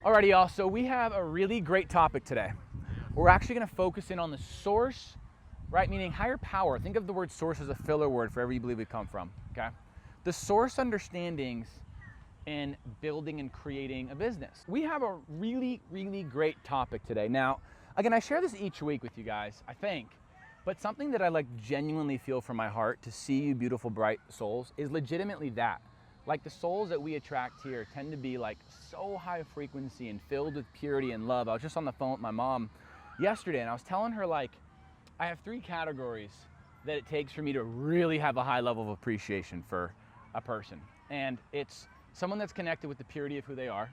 Alrighty, y'all, so we have a really great topic today. We're actually gonna focus in on the source, right? Meaning higher power. Think of the word source as a filler word for wherever you believe we come from, okay? The source understandings in building and creating a business. We have a really, really great topic today. Now, again, I share this each week with you guys, I think, but something that I like genuinely feel from my heart to see you beautiful, bright souls is legitimately that. Like the souls that we attract here tend to be like so high frequency and filled with purity and love. I was just on the phone with my mom yesterday and I was telling her like, I have 3 categories that it takes for me to really have a high level of appreciation for a person. And it's someone that's connected with the purity of who they are,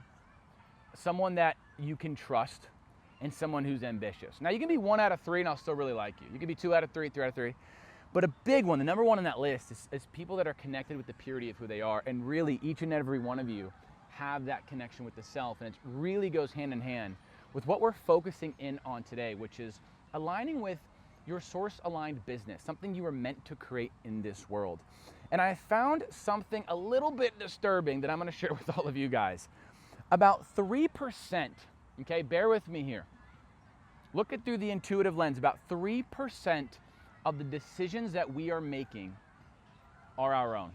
someone that you can trust, and someone who's ambitious. Now you can be 1 out of 3 and I'll still really like you. You can be 2 out of 3, 3 out of 3. But a big one, the number one on that list is people that are connected with the purity of who they are. And really each and every one of you have that connection with the self. And it really goes hand in hand with what we're focusing in on today, which is aligning with your source aligned business, something you were meant to create in this world. And I found something a little bit disturbing that I'm gonna share with all of you guys. About 3%, okay, bear with me here. Look it through the intuitive lens, about 3% of the decisions that we are making are our own.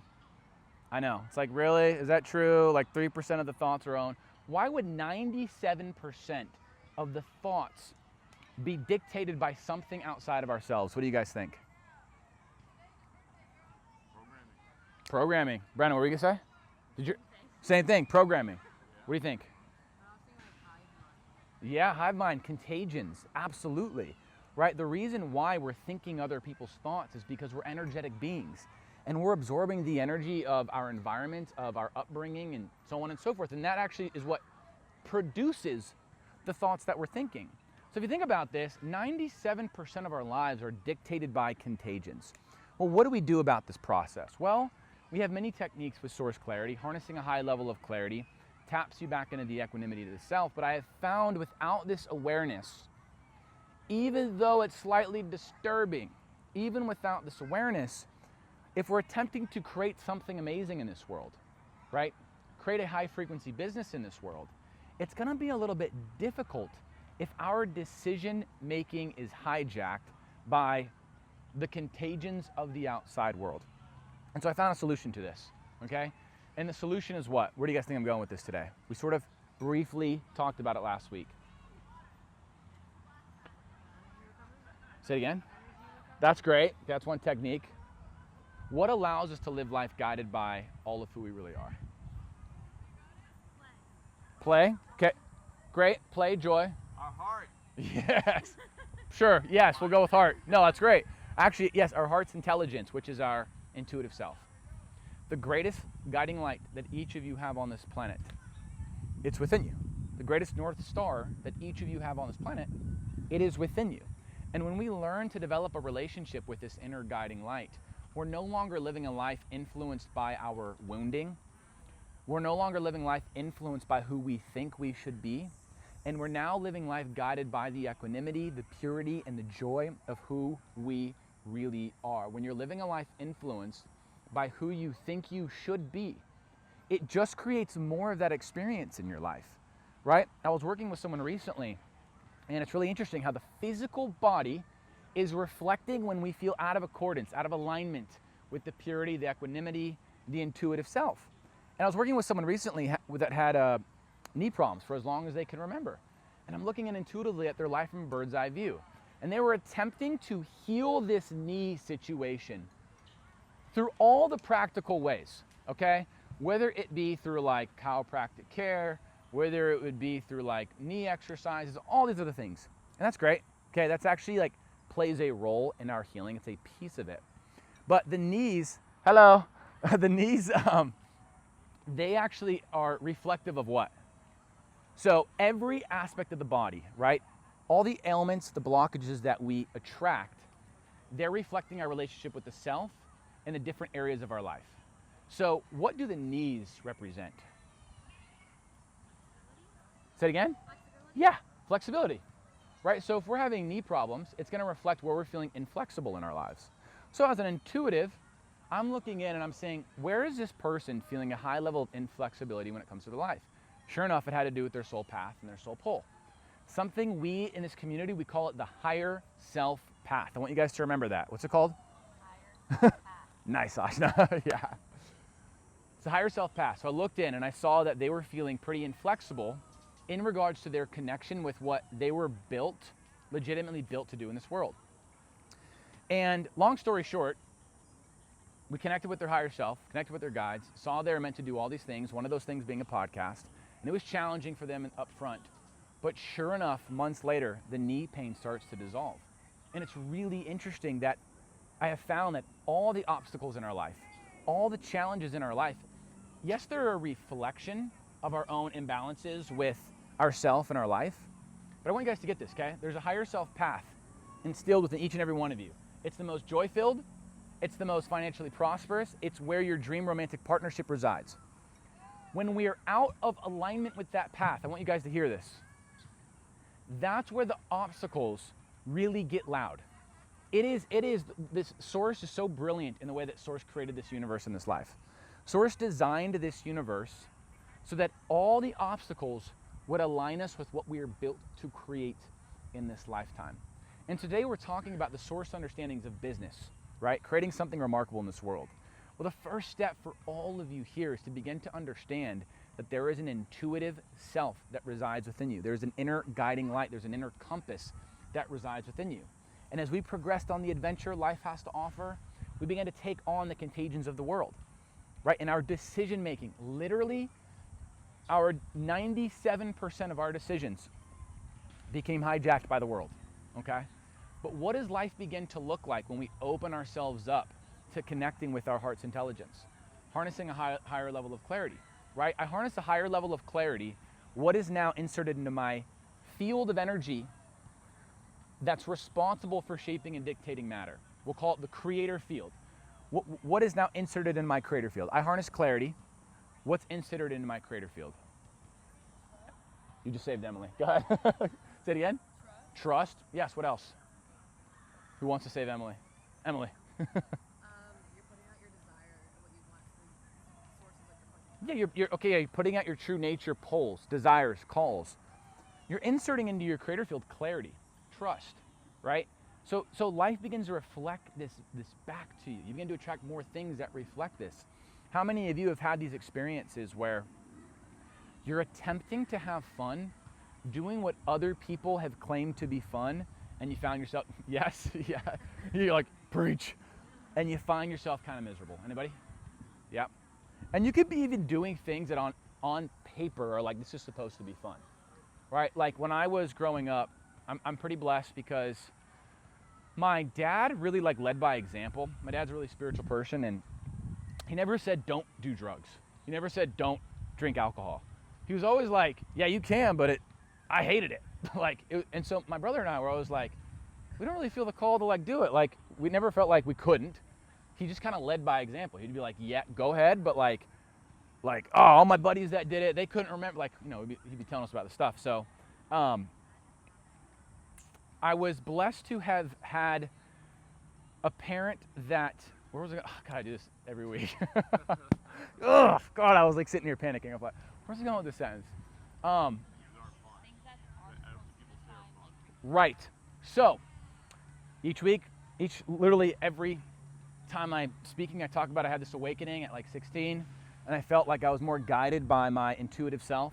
I know, it's like, really? Is that true? Like 3% of the thoughts are our own. Why would 97% of the thoughts be dictated by something outside of ourselves? What do you guys think? Programming. Brandon, what were you gonna say? Did you? Same thing, programming. What do you think? Yeah, hive mind, contagions, absolutely. Right? The reason why we're thinking other people's thoughts is because we're energetic beings and we're absorbing the energy of our environment, of our upbringing, and so on and so forth. And that actually is what produces the thoughts that we're thinking. So if you think about this, 97% of our lives are dictated by contagions. Well, what do we do about this process? Well, we have many techniques with source clarity. Harnessing a high level of clarity taps you back into the equanimity to the self. But I have found without this awareness, even though it's slightly disturbing, even without this awareness, if we're attempting to create something amazing in this world, right? Create a high frequency business in this world, it's gonna be a little bit difficult if our decision making is hijacked by the contagions of the outside world. And so I found a solution to this, okay? And the solution is what? Where do you guys think I'm going with this today? We sort of briefly talked about it last week. Say it again. That's great. That's one technique. What allows us to live life guided by all of who we really are? Play. Okay. Great. Play, joy. Our heart. Yes. Sure. Yes, we'll go with heart. No, that's great. Actually, yes, our heart's intelligence, which is our intuitive self. The greatest guiding light that each of you have on this planet, it's within you. The greatest North Star that each of you have on this planet, it is within you. And when we learn to develop a relationship with this inner guiding light, we're no longer living a life influenced by our wounding. We're no longer living life influenced by who we think we should be. And we're now living life guided by the equanimity, the purity, and the joy of who we really are. When you're living a life influenced by who you think you should be, it just creates more of that experience in your life, right? I was working with someone recently, and it's really interesting how the physical body is reflecting when we feel out of accordance, out of alignment with the purity, the equanimity, the intuitive self. And I was working with someone recently that had knee problems for as long as they can remember. And I'm looking intuitively at their life from a bird's eye view. And they were attempting to heal this knee situation through all the practical ways, okay? Whether it be through like chiropractic care, whether it would be through like knee exercises, all these other things. And that's great, okay? That's actually like plays a role in our healing. It's a piece of it. But the knees, hello, the knees, they actually are reflective of what? So every aspect of the body, right? All the ailments, the blockages that we attract, they're reflecting our relationship with the self in the different areas of our life. So what do the knees represent? Say it again? Flexibility. Yeah, flexibility, right? So if we're having knee problems, it's gonna reflect where we're feeling inflexible in our lives. So as an intuitive, I'm looking in and I'm saying, where is this person feeling a high level of inflexibility when it comes to their life? Sure enough, it had to do with their soul path and their soul pull. Something we in this community, we call it the higher self path. I want you guys to remember that. What's it called? Higher path. Nice, Ashna. Yeah. It's a higher self path. So I looked in and I saw that they were feeling pretty inflexible in regards to their connection with what they were legitimately built to do in this world. And long story short, we connected with their higher self, connected with their guides, saw they were meant to do all these things, one of those things being a podcast. And it was challenging for them up front. But sure enough, months later, the knee pain starts to dissolve. And it's really interesting that I have found that all the obstacles in our life, all the challenges in our life, yes, they're a reflection of our own imbalances with ourself and our life. But I want you guys to get this, okay? There's a higher self path instilled within each and every one of you. It's the most joy-filled. It's the most financially prosperous. It's where your dream romantic partnership resides. When we are out of alignment with that path, I want you guys to hear this. That's where the obstacles really get loud. This Source is so brilliant in the way that Source created this universe and this life. Source designed this universe so that all the obstacles would align us with what we are built to create in this lifetime. And today we're talking about the Source understandings of business, right? Creating something remarkable in this world. Well, the first step for all of you here is to begin to understand that there is an intuitive self that resides within you. There's an inner guiding light. There's an inner compass that resides within you. And as we progressed on the adventure life has to offer, we began to take on the contagions of the world, right? And our decision making, literally, our 97% of our decisions became hijacked by the world, okay? But what does life begin to look like when we open ourselves up to connecting with our heart's intelligence? Harnessing a higher level of clarity, right? I harness a higher level of clarity. What is now inserted into my field of energy that's responsible for shaping and dictating matter? We'll call it the creator field. What is now inserted in my creator field? I harness clarity. What's inserted into my creator field? You just saved Emily. Go ahead. Say it again. Trust. Yes, what else? Who wants to save Emily? Emily. You're putting out your desire and what you want from sources like your Yeah, you're putting out your true nature pulls, desires, calls. You're inserting into your creator field clarity, trust, right? So life begins to reflect this back to you. You begin to attract more things that reflect this. How many of you have had these experiences where you're attempting to have fun, doing what other people have claimed to be fun, and you found yourself, yes, yeah, you're like, preach, and you find yourself kind of miserable. Anybody? Yeah. And you could be even doing things that on paper are like, this is supposed to be fun, right? Like when I was growing up, I'm pretty blessed because my dad really led by example. My dad's a really spiritual person, and he never said don't do drugs. He never said don't drink alcohol. He was always like, yeah, you can, but I hated it. And so my brother and I were always like, we don't really feel the call to do it. We never felt like we couldn't. He just kind of led by example. He'd be like, yeah, go ahead, but oh, all my buddies that did it, they couldn't remember. He'd be telling us about the stuff. So, I was blessed to have had a parent that, where was I going? Oh, God, I do this every week. Oh, God, I was sitting here panicking. I was like, where's I going with this sentence? Right. So, each week, literally every time I'm speaking, I talk about I had this awakening at 16, and I felt like I was more guided by my intuitive self.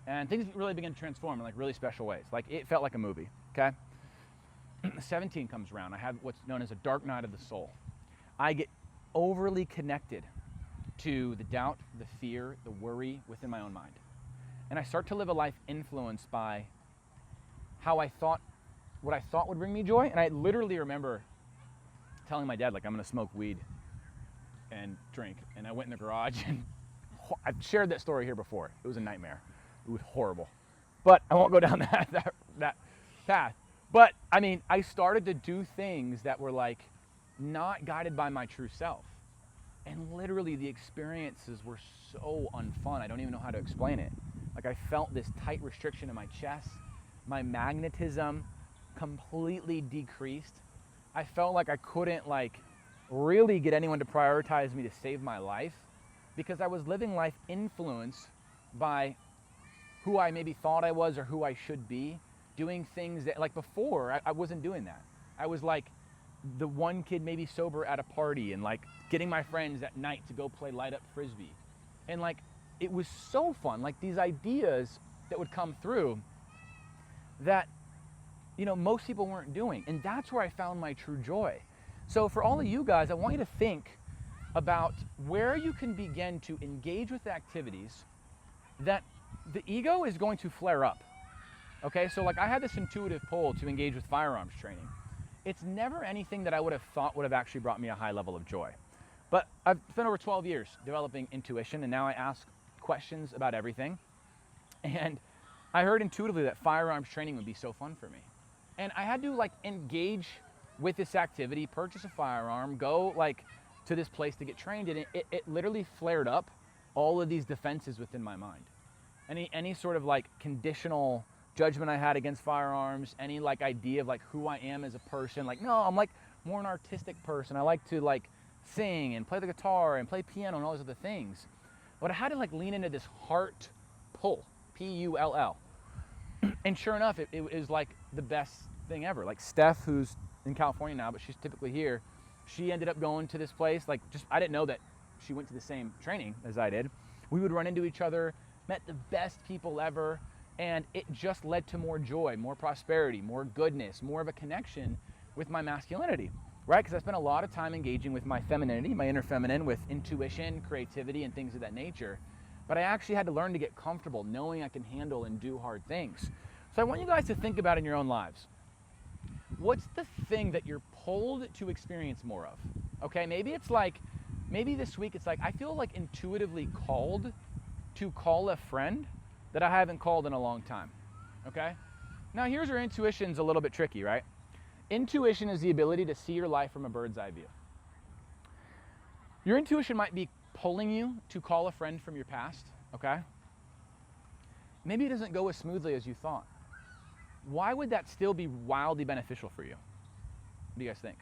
And things really began to transform in really special ways. It felt like a movie, okay? 17 comes around. I have what's known as a dark night of the soul. I get overly connected to the doubt, the fear, the worry within my own mind. And I start to live a life influenced by what I thought would bring me joy. And I literally remember telling my dad, I'm going to smoke weed and drink. And I went in the garage, and I've shared that story here before. It was a nightmare. It was horrible. But I won't go down that path. But I started to do things that were not guided by my true self. And literally the experiences were so unfun. I don't even know how to explain it. I felt this tight restriction in my chest. My magnetism completely decreased. I felt like I couldn't really get anyone to prioritize me to save my life because I was living life influenced by who I maybe thought I was or who I should be, doing things that, like before, I wasn't doing that. I was like the one kid maybe sober at a party and like getting my friends at night to go play light up frisbee. And like, it was so fun. Like these ideas that would come through that, you know, most people weren't doing. And that's where I found my true joy. So for all of you guys, I want you to think about where you can begin to engage with activities that the ego is going to flare up. Okay, so like I had this intuitive pull to engage with firearms training. It's never anything that I would have thought would have actually brought me a high level of joy. But I've spent over 12 years developing intuition, and now I ask questions about everything. And I heard intuitively that firearms training would be so fun for me. And I had to like engage with this activity, purchase a firearm, go like to this place to get trained, and it literally flared up all of these defenses within my mind. Any sort of like conditional judgment I had against firearms, any like idea of like who I am as a person, like no, I'm like more an artistic person. I like to like sing and play the guitar and play piano and all those other things. But I had to like lean into this heart pull, P-U-L-L. And sure enough, it was like the best thing ever. Like Steph, who's in California now, but she's typically here, she ended up going to this place. Like just, I didn't know that she went to the same training as I did. We would run into each other, met the best people ever, and it just led to more joy, more prosperity, more goodness, more of a connection with my masculinity, right? Because I spent a lot of time engaging with my femininity, my inner feminine, with intuition, creativity, and things of that nature. But I actually had to learn to get comfortable knowing I can handle and do hard things. So I want you guys to think about in your own lives, what's the thing that you're pulled to experience more of? Okay, maybe it's like, maybe this week it's like, I feel like intuitively called to call a friend that I haven't called in a long time, okay? Now here's where intuition's a little bit tricky, right? Intuition is the ability to see your life from a bird's eye view. Your intuition might be pulling you to call a friend from your past, okay? Maybe it doesn't go as smoothly as you thought. Why would that still be wildly beneficial for you? What do you guys think?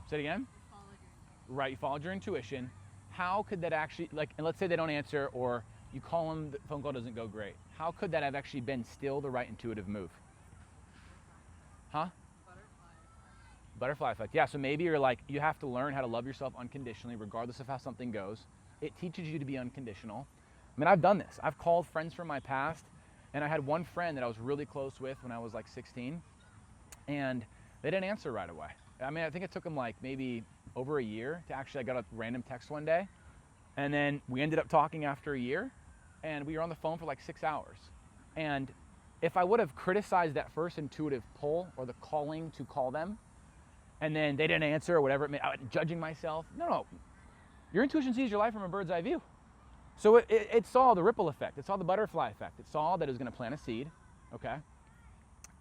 Say it again? Right, you followed your intuition. How could that actually, like, and let's say they don't answer or you call them, the phone call doesn't go great. How could that have actually been still the right intuitive move? Huh? Butterfly effect. Yeah, so maybe you're like, you have to learn how to love yourself unconditionally regardless of how something goes. It teaches you to be unconditional. I mean, I've done this. I've called friends from my past, and I had one friend that I was really close with when I was like 16, and they didn't answer right away. I mean, I think it took them like maybe over a year to actually, I got a random text one day, and then we ended up talking after a year, and we were on the phone for like 6 hours. And if I would have criticized that first intuitive pull or the calling to call them, and then they didn't answer or whatever it meant, judging myself, no. Your intuition sees your life from a bird's eye view. So it saw the ripple effect. It saw the butterfly effect. It saw that it was going to plant a seed, okay?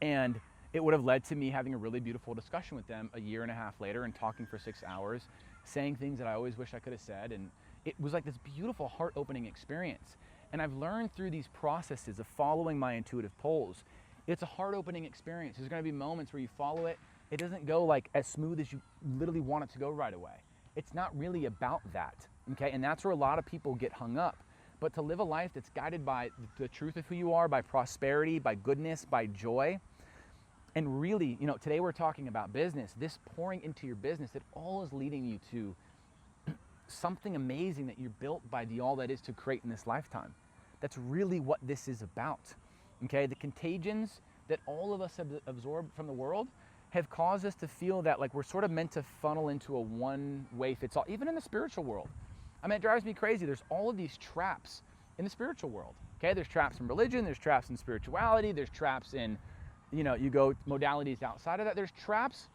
And it would have led to me having a really beautiful discussion with them a year and a half later and talking for 6 hours, saying things that I always wish I could have said. And it was like this beautiful heart-opening experience. And I've learned through these processes of following my intuitive pulls, it's a heart-opening experience. There's going to be moments where you follow it. It doesn't go like as smooth as you literally want it to go right away. It's not really about that, okay? And that's where a lot of people get hung up. But to live a life that's guided by the truth of who you are, by prosperity, by goodness, by joy, and really, you know, today we're talking about business, this pouring into your business, it all is leading you to something amazing that you're built by the all that is to create in this lifetime. That's really what this is about, okay? The contagions that all of us have absorbed from the world have caused us to feel that like we're sort of meant to funnel into a one-way fits all, even in the spiritual world. I mean, it drives me crazy. There's all of these traps in the spiritual world, okay? There's traps in religion, there's traps in spirituality, there's traps in, you know, you go modalities outside of that. There's traps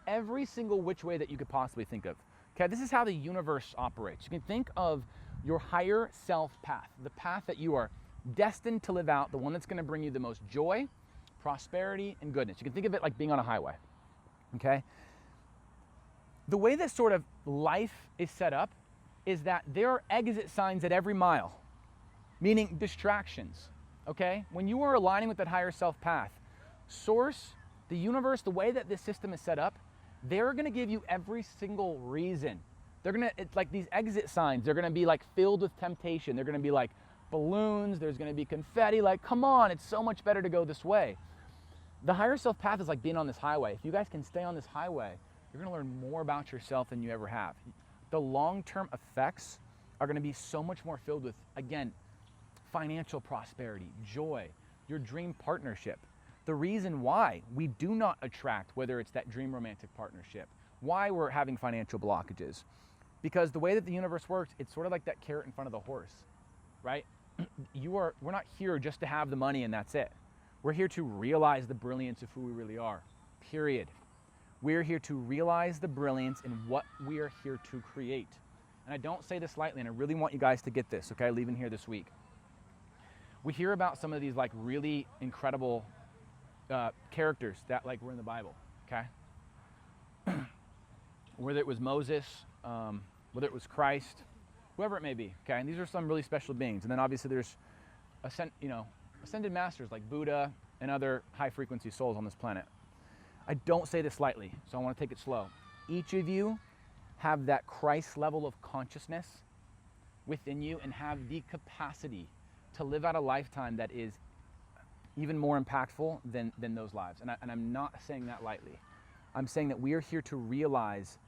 every single which way that you could possibly think of, okay? This is how the universe operates. You can think of your higher self path, the path that you are destined to live out, the one that's gonna bring you the most joy, prosperity, and goodness. You can think of it like being on a highway. Okay? The way that sort of life is set up is that there are exit signs at every mile, meaning distractions, okay? When you are aligning with that higher self path, source, the universe, the way that this system is set up, they're gonna give you every single reason It's like these exit signs. They're gonna be like filled with temptation. They're gonna be like balloons. There's gonna be confetti. Like, come on, it's so much better to go this way. The higher self path is like being on this highway. If you guys can stay on this highway, you're gonna learn more about yourself than you ever have. The long-term effects are gonna be so much more filled with, again, financial prosperity, joy, your dream partnership. The reason why we do not attract, whether it's that dream romantic partnership, why we're having financial blockages, because the way that the universe works, it's sort of like that carrot in front of the horse, right? We're not here just to have the money and that's it. We're here to realize the brilliance of who we really are, period. We're here to realize the brilliance in what we are here to create. And I don't say this lightly, and I really want you guys to get this, okay, leaving here this week. We hear about some of these like really incredible characters that like were in the Bible, okay? Whether it was Moses, whether it was Christ, whoever it may be, okay? And these are some really special beings. And then obviously there's ascended masters like Buddha and other high frequency souls on this planet. I don't say this lightly, so I want to take it slow. Each of you have that Christ level of consciousness within you and have the capacity to live out a lifetime that is even more impactful than those lives. And I'm not saying that lightly. I'm saying that we are here to realize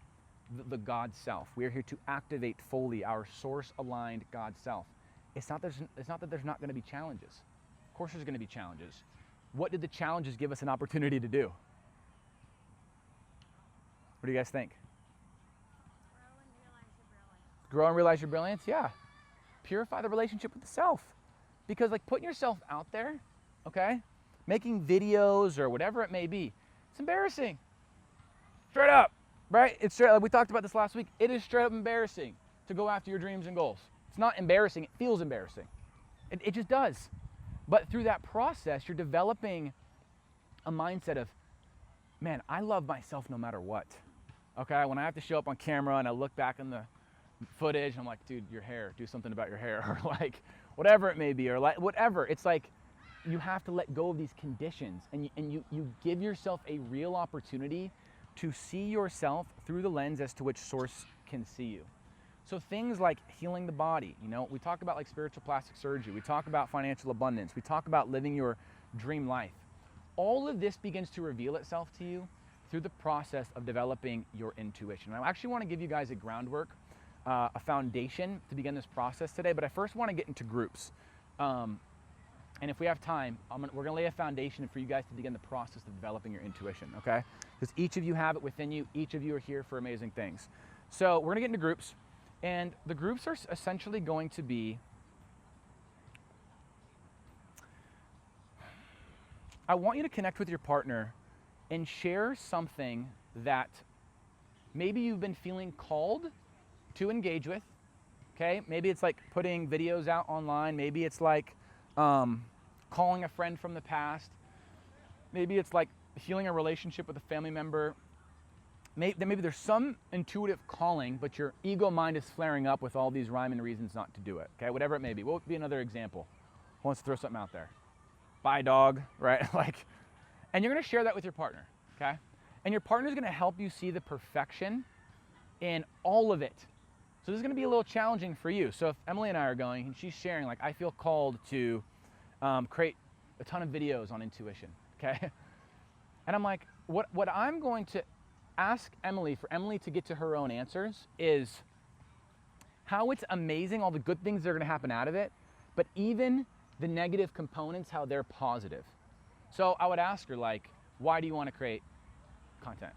the God self. We are here to activate fully our source-aligned God self. It's not that there's not going to be challenges. Of course there's going to be challenges. What did the challenges give us an opportunity to do? What do you guys think? Grow and realize your brilliance? Yeah. Purify the relationship with the self. Because like putting yourself out there, okay? Making videos or whatever it may be, it's embarrassing. Straight up, right? It's straight up, we talked about this last week. It is straight up embarrassing to go after your dreams and goals. It's not embarrassing, it feels embarrassing. It just does. But through that process, you're developing a mindset of, man, I love myself no matter what. Okay, when I have to show up on camera and I look back in the footage, I'm like, dude, your hair, do something about your hair, or like, whatever it may be, or like, whatever. It's like, you have to let go of these conditions, and you give yourself a real opportunity to see yourself through the lens as to which source can see you. So things like healing the body, we talk about like spiritual plastic surgery, we talk about financial abundance, we talk about living your dream life. All of this begins to reveal itself to you through the process of developing your intuition. I actually want to give you guys a groundwork, a foundation to begin this process today, but I first want to get into groups. And if we have time, we're going to lay a foundation for you guys to begin the process of developing your intuition, okay? Because each of you have it within you. Each of you are here for amazing things. So we're going to get into groups, and the groups are essentially going to be, I want you to connect with your partner and share something that maybe you've been feeling called to engage with, okay? Maybe it's like putting videos out online. Maybe it's like calling a friend from the past. Maybe it's like healing a relationship with a family member. Maybe there's some intuitive calling, but your ego mind is flaring up with all these rhyme and reasons not to do it, okay? Whatever it may be. What would be another example? Who wants to throw something out there? Bye, dog, right? And you're going to share that with your partner, okay? And your partner's going to help you see the perfection in all of it. So this is going to be a little challenging for you. So if Emily and I are going and she's sharing, like, I feel called to create a ton of videos on intuition, okay? And I'm like, what I'm going to ask Emily, for Emily to get to her own answers, is how it's amazing, all the good things that are going to happen out of it, but even the negative components, how they're positive. So I would ask her, like, why do you want to create content?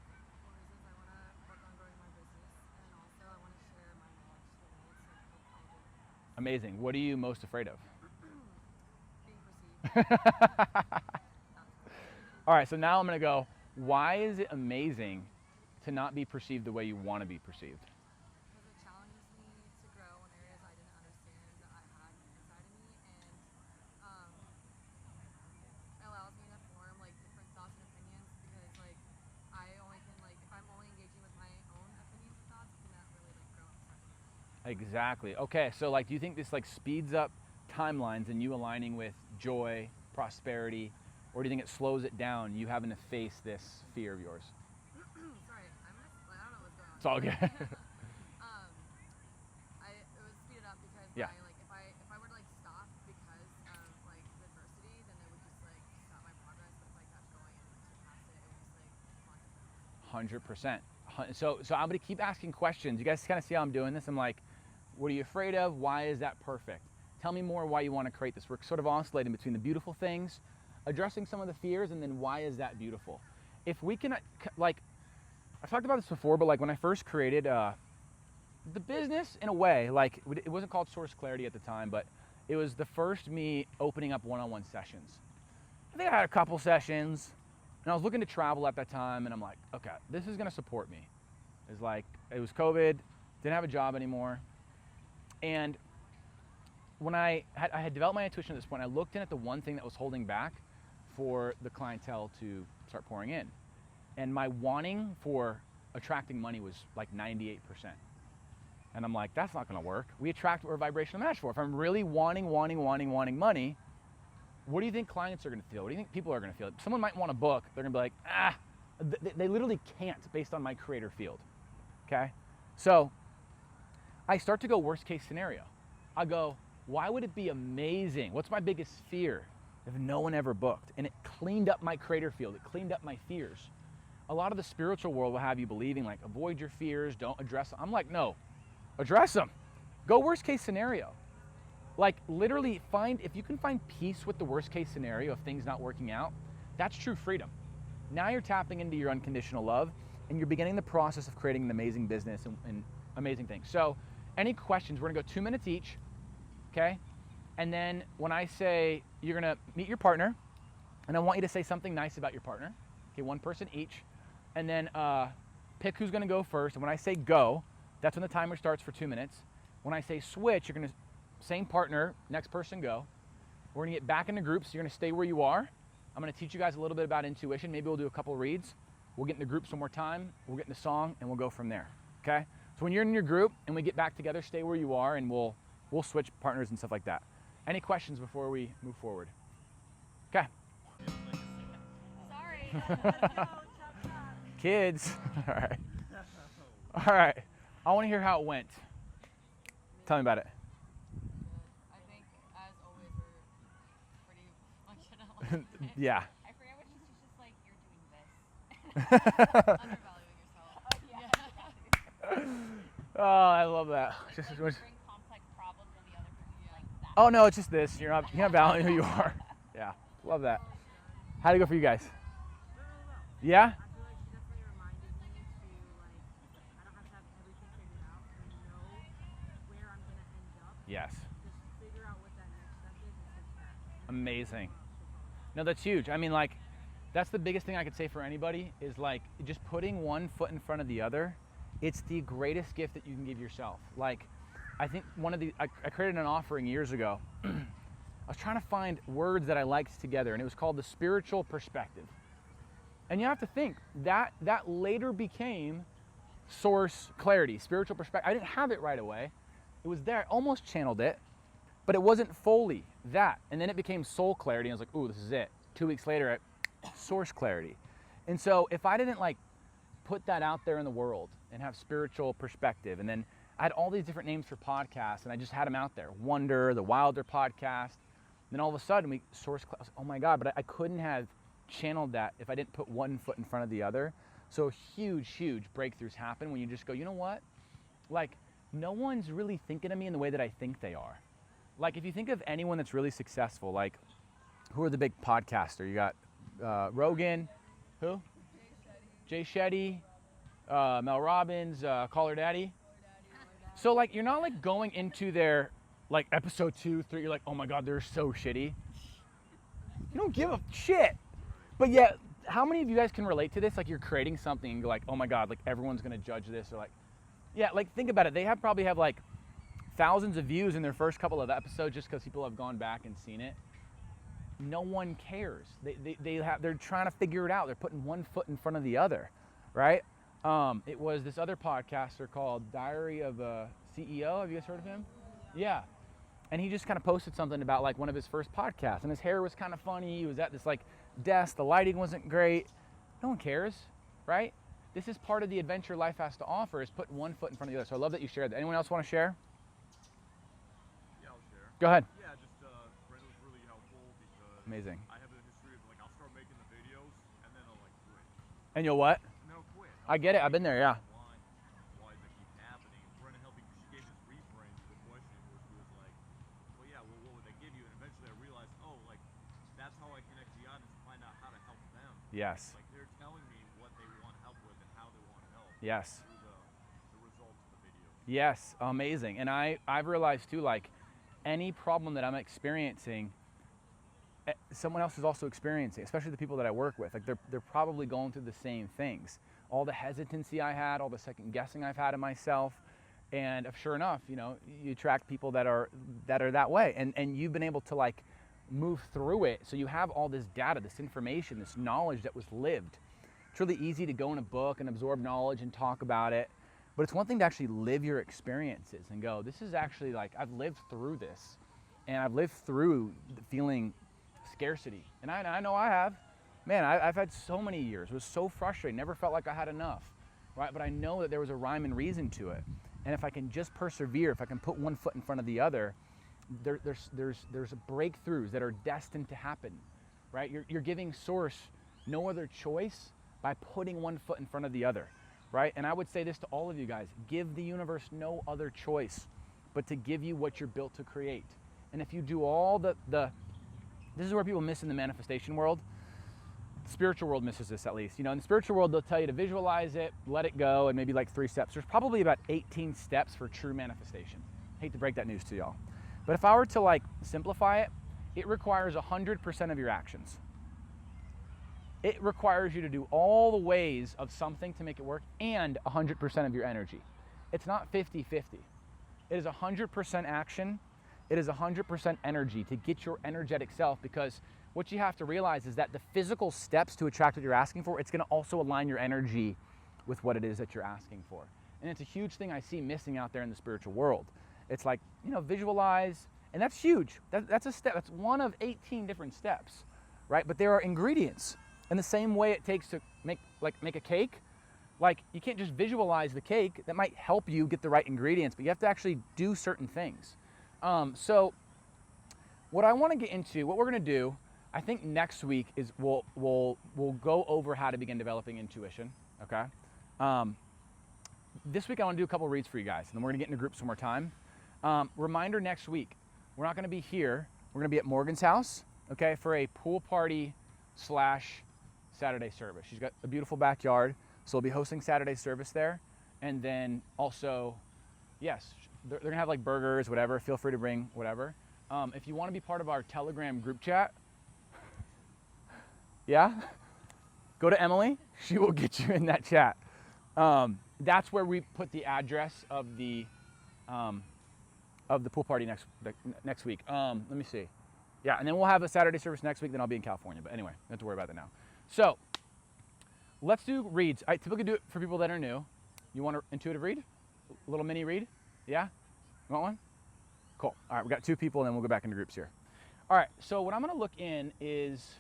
Because one reason I want to work on growing my business, and also I want to share my knowledge to the world to help others. Amazing. What are you most afraid of? Being perceived. All right, so now I'm going to go, why is it amazing to not be perceived the way you want to be perceived? Because it challenges me to grow in areas I didn't understand that I had inside of me, and it allows me to form like different thoughts and opinions, because like if I'm only engaging with my own opinions and thoughts, I cannot really like grow outside of me. Exactly. Okay, so like, do you think this like speeds up timelines and you aligning with joy, prosperity, or do you think it slows it down, you having to face this fear of yours? Sorry, I It's all good. It was speeded up because Yeah. if I were to like stop because of like the adversity, then it would just like stop my progress. But if I kept going and surpassed it, it would just like launch it. 100%. So I'm gonna keep asking questions. You guys kind of see how I'm doing this. I'm like, what are you afraid of? Why is that perfect? Tell me more why you want to create this. We're sort of oscillating between the beautiful things, addressing some of the fears, and then why is that beautiful? If we can, like, I've talked about this before, but like when I first created the business, in a way, like it wasn't called Source Clarity at the time, but it was the first me opening up one-on-one sessions. I think I had a couple sessions, and I was looking to travel at that time, and I'm like, okay, this is gonna support me. It's like, it was COVID, didn't have a job anymore, and when I had developed my intuition at this point, I looked in at the one thing that was holding back for the clientele to start pouring in. And my wanting for attracting money was like 98%. And I'm like, that's not gonna work. We attract what we're vibrational match for. If I'm really wanting money, what do you think clients are gonna feel? What do you think people are gonna feel? Someone might want a book, they're gonna be like, they literally can't based on my creator field, okay? So I start to go worst case scenario. I go, why would it be amazing? What's my biggest fear if no one ever booked? And it cleaned up my creator field. It cleaned up my fears. A lot of the spiritual world will have you believing like, avoid your fears, don't address them. I'm like, no, address them. Go worst case scenario. Like literally if you can find peace with the worst case scenario of things not working out, that's true freedom. Now you're tapping into your unconditional love and you're beginning the process of creating an amazing business and amazing things. So any questions, we're gonna go 2 minutes each. Okay? And then when I say you're gonna meet your partner, and I want you to say something nice about your partner. Okay, one person each. And then pick who's gonna go first. And when I say go, that's when the timer starts for 2 minutes. When I say switch, you're gonna, same partner, next person go. We're gonna get back into groups, so you're gonna stay where you are. I'm gonna teach you guys a little bit about intuition. Maybe we'll do a couple reads. We'll get into groups one more time, we'll get into song, and we'll go from there, okay? So when you're in your group and we get back together, stay where you are, and we'll switch partners and stuff like that. Any questions before we move forward? Okay. Sorry. Let's go. Chop, chop. Kids. All right. All right. I want to hear how it went. Tell me about it. I think, as always, we're pretty functional. Yeah. I forget what she's just like, you're doing this. Undervaluing yourself. Oh, I love that. Just, Like you bring complex problems and the other person's like that. oh no, it's just this. You're not valuing who you are. Yeah. Love that. How'd it go for you guys? Yeah? I feel like she definitely reminded me to like, I don't have to have everything figured out. I know where I'm gonna end up. Yes. Just figure out what that next step is and take that. Amazing. No, that's huge. I mean, like, that's the biggest thing I could say for anybody is like just putting one foot in front of the other. It's the greatest gift that you can give yourself. Like, I think I created an offering years ago. I was trying to find words that I liked together, and it was called the spiritual perspective. And you have to think that later became Source Clarity, spiritual perspective. I didn't have it right away. It was there. I almost channeled it, but it wasn't fully that. And then it became Soul Clarity, and I was like, ooh, this is it. 2 weeks later, Source Clarity. And so if I didn't like put that out there in the world and have spiritual perspective, and then I had all these different names for podcasts, and I just had them out there. Wonder, the Wilder podcast. Then all of a sudden, we Source, oh my God, but I couldn't have channeled that if I didn't put one foot in front of the other. So huge breakthroughs happen when you just go, you know what? Like, no one's really thinking of me in the way that I think they are. Like, if you think of anyone that's really successful, like, who are the big podcaster? You got Rogan, who? Jay Shetty, Mel Robbins, Call Her Daddy. So like, you're not like going into their like episode 2, 3, you're like, oh my God, they're so shitty. You don't give a shit. But yet, how many of you guys can relate to this? Like, you're creating something and you're like, oh my God, like everyone's gonna judge this, or like, yeah, like think about it. They probably have like thousands of views in their first couple of episodes just because people have gone back and seen it. No one cares. They're trying to figure it out. They're putting one foot in front of the other, right? It was this other podcaster called Diary of a CEO. Have you guys heard of him? Yeah. And he just kind of posted something about like one of his first podcasts, and his hair was kind of funny. He was at this like desk. The lighting wasn't great. No one cares, right? this is part of the adventure life has to offer, is putting one foot in front of the other. So I love that you shared that. Anyone else want to share? Yeah, I'll share. Go ahead. Yeah, just Brenda was really helpful because Amazing. I have a history of like I'll start making the videos and then I'll like quit. And you'll what? And then I'll quit. I get it. I've been there, yeah. Why does it keep happening? And Brenda helped me because she gave this reframe to the question where she was like, well, yeah, well, what would they give you? And eventually I realized, oh, like that's how I connect the audience to find out how to help them. Yes. Like they're telling me what they want help with and how they want help. Yes. Through the results of the video. Yes, amazing. And I've realized too, like any problem that I'm experiencing, someone else is also experiencing, especially the people that I work with. Like they're probably going through the same things. All the hesitancy I had, all the second guessing I've had in myself, and sure enough, you know, you attract people that are that way, and you've been able to like move through it. So you have all this data, this information, this knowledge that was lived. It's really easy to go in a book and absorb knowledge and talk about it, but it's one thing to actually live your experiences and go, this is actually like, I've lived through this, and I've lived through feeling scarcity. And I know I have. Man, I've had so many years. It was so frustrating. Never felt like I had enough, right? But I know that there was a rhyme and reason to it. And if I can just persevere, if I can put one foot in front of the other, there's breakthroughs that are destined to happen, right? You're giving Source no other choice by putting one foot in front of the other, right? And I would say this to all of you guys: give the universe no other choice but to give you what you're built to create. And if you do all this is where people miss in the manifestation world. The spiritual world misses this, at least. You know, in the spiritual world, they'll tell you to visualize it, let it go, and maybe like 3 steps. There's probably about 18 steps for true manifestation. Hate to break that news to y'all. But if I were to like simplify it, it requires 100% of your actions. It requires you to do all the ways of something to make it work, and 100% of your energy. It's not 50-50. It is 100% action. It is 100% energy to get your energetic self, because what you have to realize is that the physical steps to attract what you're asking for, it's going to also align your energy with what it is that you're asking for. And it's a huge thing I see missing out there in the spiritual world. It's like, you know, visualize, and that's huge. That's a step. That's one of 18 different steps, right? But there are ingredients. In the same way it takes to make a cake, like you can't just visualize the cake. That might help you get the right ingredients, but you have to actually do certain things. So what I want to get into, what we're going to do, I think next week is we'll go over how to begin developing intuition. Okay. This week I want to do a couple reads for you guys, and then we're going to get into groups one more time. Reminder: next week we're not going to be here. We're going to be at Morgan's house, okay, for a pool party / Saturday service. She's got a beautiful backyard, so we'll be hosting Saturday service there, and then also, yes, they're going to have like burgers, whatever. Feel free to bring whatever. If you want to be part of our Telegram group chat, yeah, go to Emily. She will get you in that chat. That's where we put the address of the pool party next week. Let me see. Yeah, and then we'll have a Saturday service next week. Then I'll be in California. But anyway, don't have to worry about that now. So let's do reads. I typically do it for people that are new. You want an intuitive read? A little mini read? Yeah? You want one? Cool. All right, we got 2 people, and then we'll go back into groups here. All right, so what I'm going to look in is,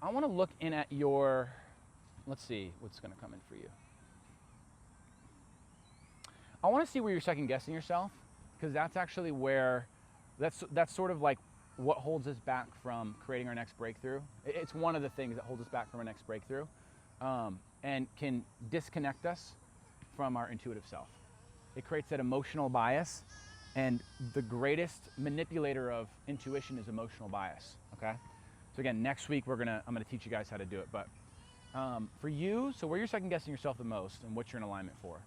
I want to look in at your, let's see what's going to come in for you. I want to see where you're second guessing yourself, because that's actually where, that's sort of like what holds us back from creating our next breakthrough. It's one of the things that holds us back from our next breakthrough, and can disconnect us from our intuitive self. It creates that emotional bias, and the greatest manipulator of intuition is emotional bias, okay? So again, next week I'm gonna teach you guys how to do it, but for you, so where you're second guessing yourself the most and what you're in alignment for.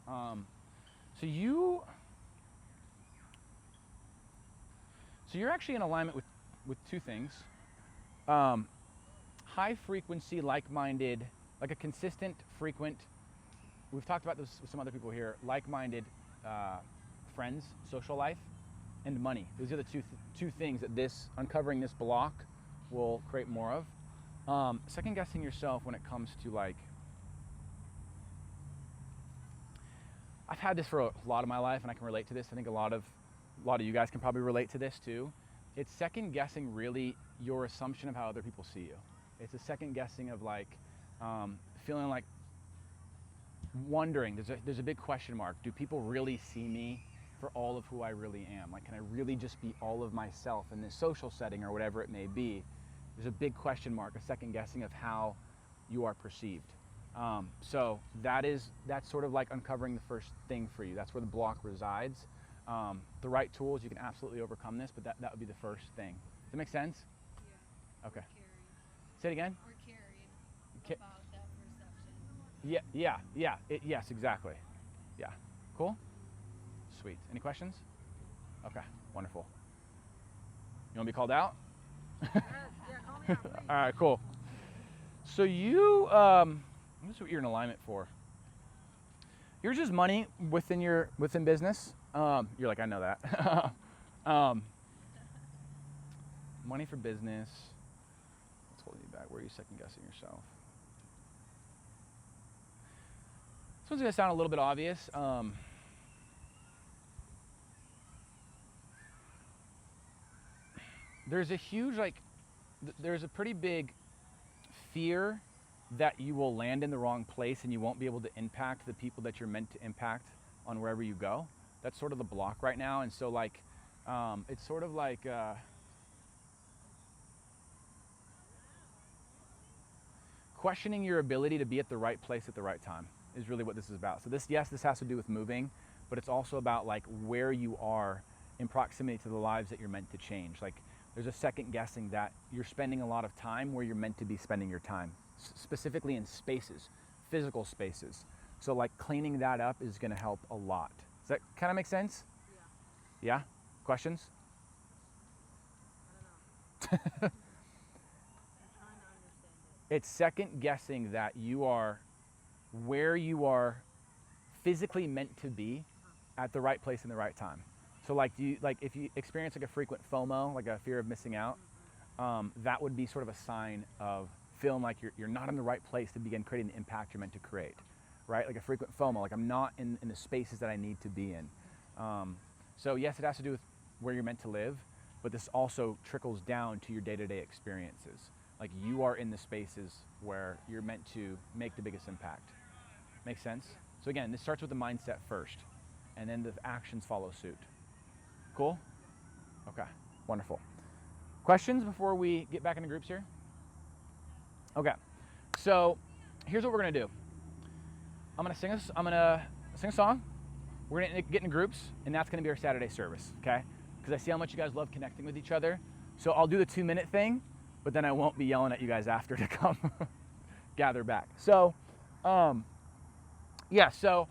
So you're actually in alignment with 2 things. High frequency, like-minded, like a consistent, frequent, we've talked about this with some other people here, like-minded friends, social life, and money. Those are the two things that uncovering this block will create more of. Second guessing yourself when it comes to like, I've had this for a lot of my life, and I can relate to this. I think a lot of you guys can probably relate to this too. It's second guessing really your assumption of how other people see you. It's a second guessing of like feeling like wondering, there's a big question mark. Do people really see me for all of who I really am? Like, can I really just be all of myself in this social setting or whatever it may be? There's a big question mark, a second guessing of how you are perceived. So that's sort of like uncovering the first thing for you. That's where the block resides. The right tools, you can absolutely overcome this, but that would be the first thing. Does that make sense? Yeah. Okay. We're carried. Say it again. We're carried Ca- about that perception. Yeah. Yes, exactly. Yeah. Cool? Sweet. Any questions? Okay, wonderful. You want to be called out? Yeah, call me out, please. All right, cool. So you, this is what you're in alignment for. Yours is money within business. You're like, I know that. Money for business. What's holding you back? Where are you second guessing yourself? This one's gonna sound a little bit obvious. There's a huge, there's a pretty big fear that you will land in the wrong place and you won't be able to impact the people that you're meant to impact on wherever you go. That's sort of the block right now. And so it's sort of like, questioning your ability to be at the right place at the right time is really what this is about. So this has to do with moving, but it's also about like where you are in proximity to the lives that you're meant to change. Like, there's a second guessing that you're spending a lot of time where you're meant to be spending your time, specifically in spaces, physical spaces. So like cleaning that up is gonna help a lot. Does that kind of make sense? Yeah. Yeah? Questions? I don't know. I'm trying to understand it. It's second guessing that you are where you are physically meant to be at the right place in the right time. So like, if you experience like a frequent FOMO, like a fear of missing out, that would be sort of a sign of feeling like you're not in the right place to begin creating the impact you're meant to create, right? Like a frequent FOMO, like I'm not in the spaces that I need to be in. So yes, it has to do with where you're meant to live, but this also trickles down to your day-to-day experiences. Like, you are in the spaces where you're meant to make the biggest impact. Make sense? So again, this starts with the mindset first, and then the actions follow suit. Cool? Okay, wonderful. Questions before we get back into groups here? Okay, so here's what we're gonna do. I'm gonna sing a song. We're gonna get in groups, and that's gonna be our Saturday service, okay? Because I see how much you guys love connecting with each other. So I'll do the 2-minute thing, but then I won't be yelling at you guys after to come gather back. So, so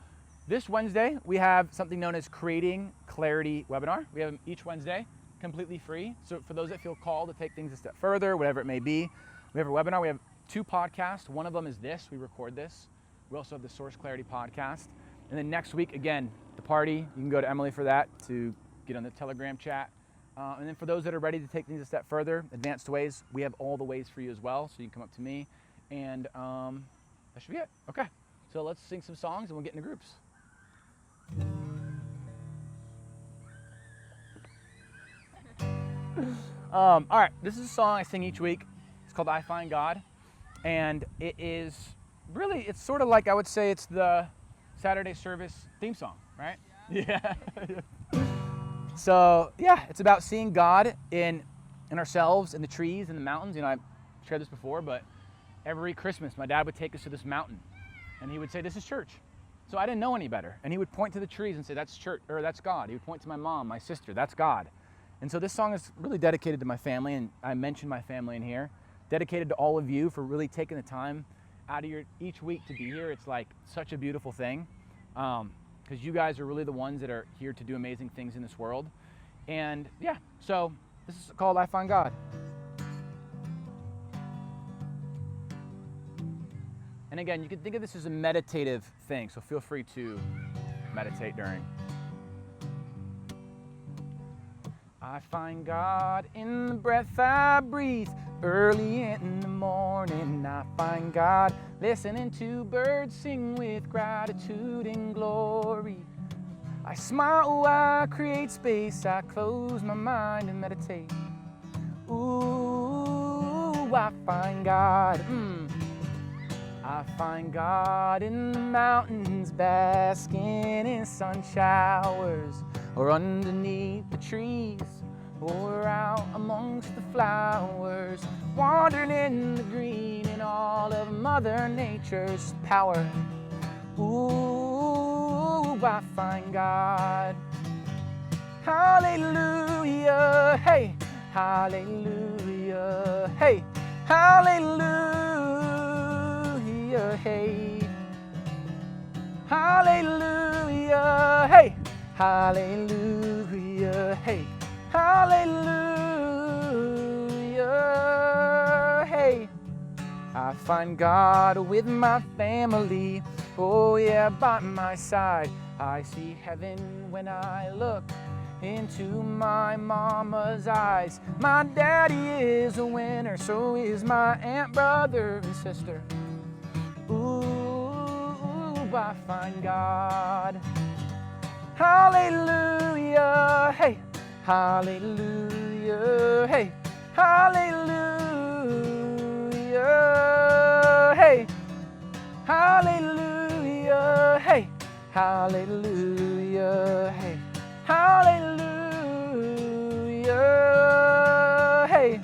this Wednesday, we have something known as Creating Clarity webinar. We have them each Wednesday, completely free. So for those that feel called to take things a step further, whatever it may be, we have a webinar. We have 2 podcasts. One of them is this. We record this. We also have the Source Clarity podcast. And then next week, again, the party. You can go to Emily for that to get on the Telegram chat. And then for those that are ready to take things a step further, advanced ways, we have all the ways for you as well. So you can come up to me. And that should be it. Okay. So let's sing some songs and we'll get into groups. All right, this is a song I sing each week. It's called I Find God. And it is really, it's sort of like, I would say it's the Saturday service theme song, right? Yeah. So yeah, it's about seeing God in ourselves, in the trees, in the mountains. You know, I've shared this before, but every Christmas my dad would take us to this mountain and he would say, this is church. So I didn't know any better. And he would point to the trees and say, that's church, or that's God. He would point to my mom, my sister, that's God. And so this song is really dedicated to my family, and I mentioned my family in here. Dedicated to all of you for really taking the time out of each week to be here. It's like such a beautiful thing, because you guys are really the ones that are here to do amazing things in this world. And yeah, so this is called I Find God. And again, you can think of this as a meditative thing, so feel free to meditate during. I find God in the breath I breathe. Early in the morning, I find God listening to birds sing with gratitude and glory. I smile, I create space, I close my mind and meditate. Ooh, I find God. I find God in the mountains, basking in sun showers, or underneath the trees, or out amongst the flowers, wandering in the green in all of Mother Nature's power. Ooh, I find God. Hallelujah, hey, hallelujah, hey, hallelujah, hey, hallelujah, hey, hallelujah, hey, hallelujah, hey. I find God with my family, oh yeah, by my side. I see heaven when I look into my mama's eyes. My daddy is a winner, so is my aunt, brother, and sister. Ooh, I find God. Hallelujah, hey, hallelujah, hey, hallelujah, hey, hallelujah, hey, hallelujah, hey, hallelujah, hey.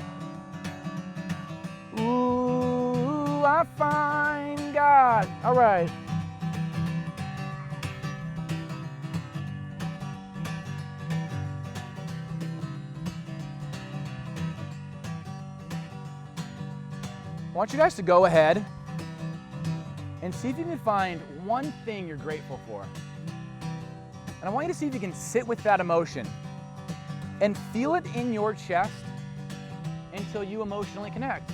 Ooh, I find God. All right. I want you guys to go ahead and see if you can find one thing you're grateful for. And I want you to see if you can sit with that emotion and feel it in your chest until you emotionally connect.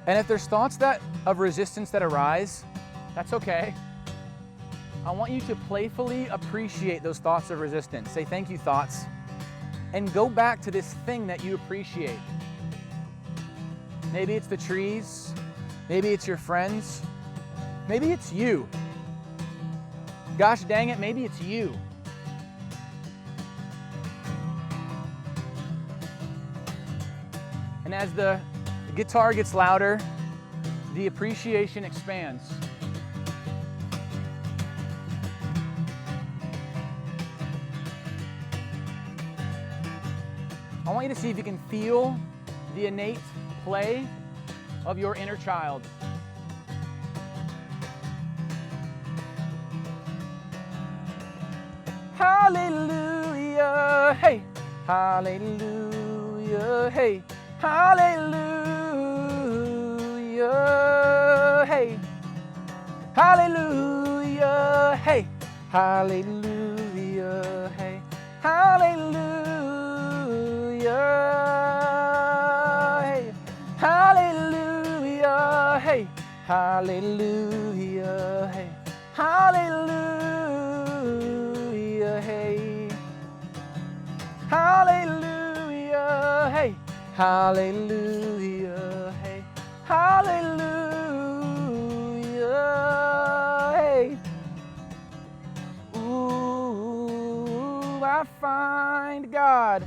And if there's thoughts of resistance that arise, that's okay. I want you to playfully appreciate those thoughts of resistance. Say thank you, thoughts, and go back to this thing that you appreciate. Maybe it's the trees, maybe it's your friends, maybe it's you. Gosh dang it, maybe it's you. And as the guitar gets louder, the appreciation expands. I want you to see if you can feel the innate play of your inner child. Hallelujah, hey, hallelujah, hey, hallelujah, hey, hallelujah, hey, hallelujah, hey, hallelujah, hey, hallelujah, hey, hallelujah, hey, hallelujah, hey, hallelujah, hey, hallelujah, hey, hallelujah, hey. Ooh, I find God.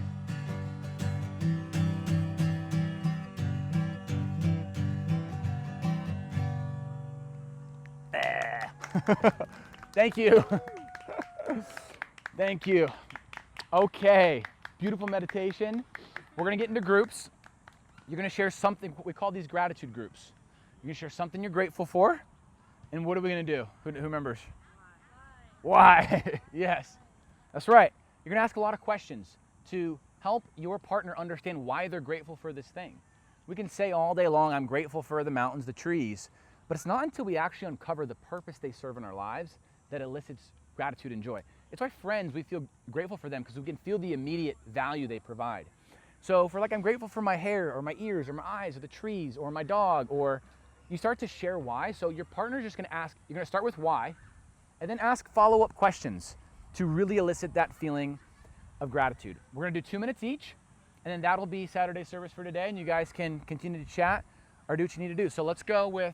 Thank you. Thank you. Okay, beautiful meditation. We're gonna get into groups. You're gonna share something, we call these gratitude groups. You're gonna share something you're grateful for, and what are we gonna do? Who remembers? Why? Yes, that's right. You're gonna ask a lot of questions to help your partner understand why they're grateful for this thing. We can say all day long, I'm grateful for the mountains, the trees, but it's not until we actually uncover the purpose they serve in our lives that elicits gratitude and joy. It's why friends, we feel grateful for them because we can feel the immediate value they provide. So for like, I'm grateful for my hair or my ears or my eyes or the trees or my dog, or you start to share why. So your partner's just gonna ask, you're gonna start with why, and then ask follow-up questions to really elicit that feeling of gratitude. We're gonna do 2 minutes each, and then that'll be Saturday service for today, and you guys can continue to chat or do what you need to do. So let's go with